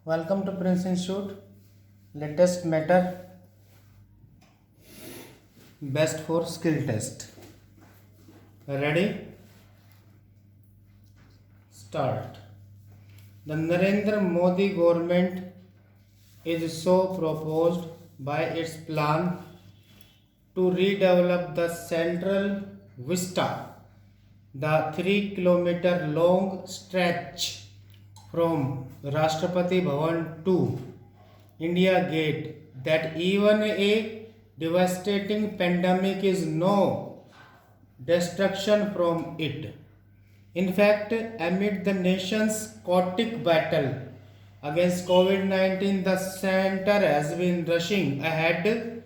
Welcome to Prince Institute. Latest matter, best for skill test. Ready? Start. The Narendra Modi government is so proposed by its plan to redevelop the Central Vista, the 3 kilometer long stretch from Rashtrapati Bhavan to India Gate, that even a devastating pandemic is no destruction from it. In fact, amid the nation's chaotic battle against COVID 19, the center has been rushing ahead,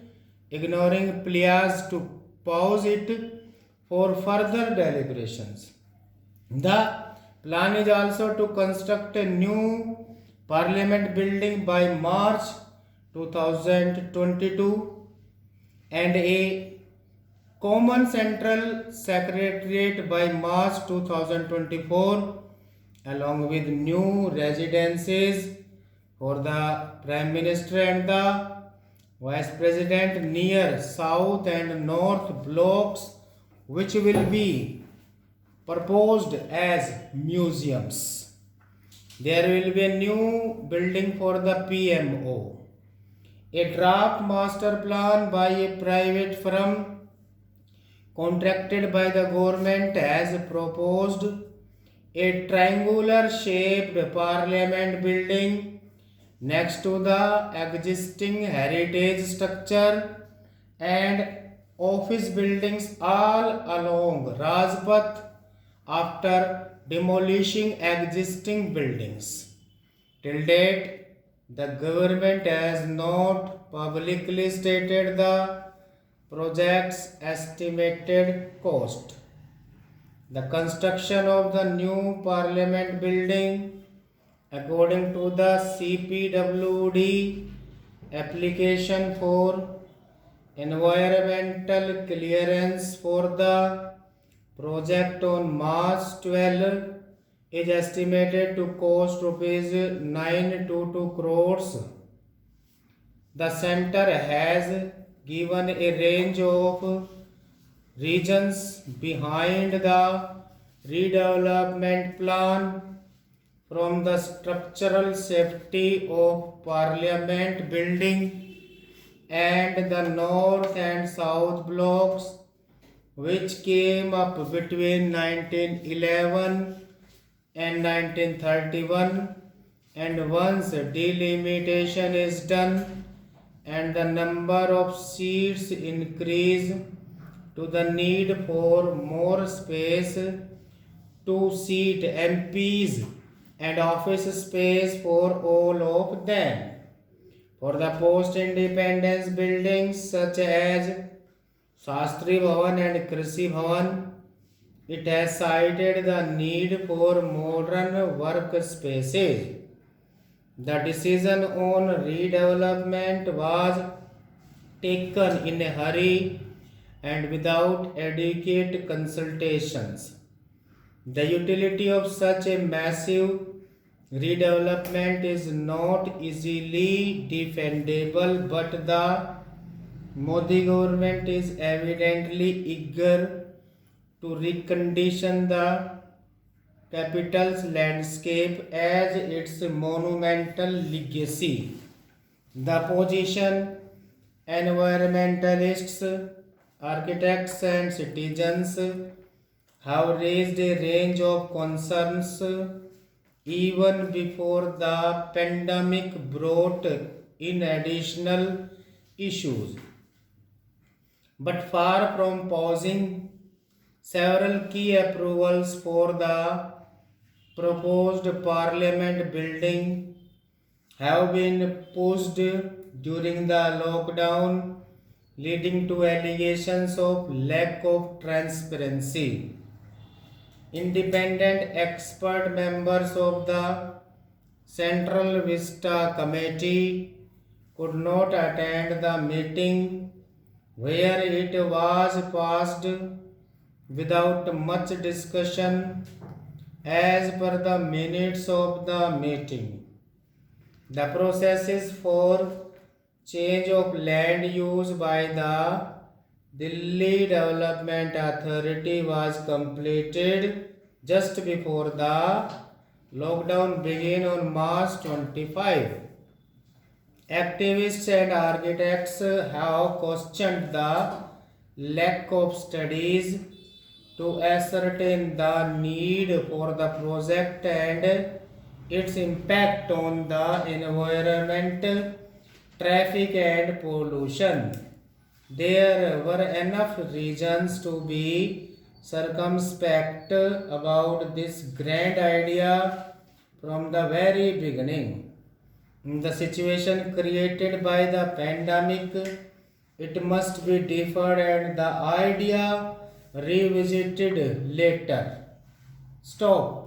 ignoring pleas to pause it for further deliberations. The plan is also to construct a new parliament building by March 2022 and a common central secretariat by March 2024, along with new residences for the Prime Minister and the Vice President near South and North blocks, which will be proposed as museums. There will be a new building for the PMO, a draft master plan by a private firm contracted by the government has proposed a triangular shaped parliament building next to the existing heritage structure and office buildings all along Rajpath after demolishing existing buildings. Till date, the government has not publicly stated the project's estimated cost. The construction of the new parliament building, according to the CPWD application for environmental clearance for the project on March 12, is estimated to cost rupees 922 crores. The center has given a range of reasons behind the redevelopment plan, from the structural safety of parliament building and the north and south blocks, which came up between 1911 and 1931, and once delimitation is done and the number of seats increase to the need for more space to seat MPs and office space for all of them. For the post-independence buildings such as Shastri Bhavan and Krishi Bhavan, it has cited the need for modern workspaces. The decision on redevelopment was taken in a hurry and without adequate consultations. The utility of such a massive redevelopment is not easily defendable, but the Modi government is evidently eager to recondition the capital's landscape as its monumental legacy. The opposition, environmentalists, architects, and citizens have raised a range of concerns even before the pandemic brought in additional issues. But far from pausing, several key approvals for the proposed parliament building have been pushed during the lockdown, leading to allegations of lack of transparency. Independent expert members of the Central Vista Committee could not attend the meeting, where it was passed without much discussion as per the minutes of the meeting. The processes for change of land use by the Delhi Development Authority was completed just before the lockdown began on March 25. Activists and architects have questioned the lack of studies to ascertain the need for the project and its impact on the environment, traffic and pollution. There were enough reasons to be circumspect about this grand idea from the very beginning. The situation created by the pandemic, it must be deferred and the idea revisited later. Stop.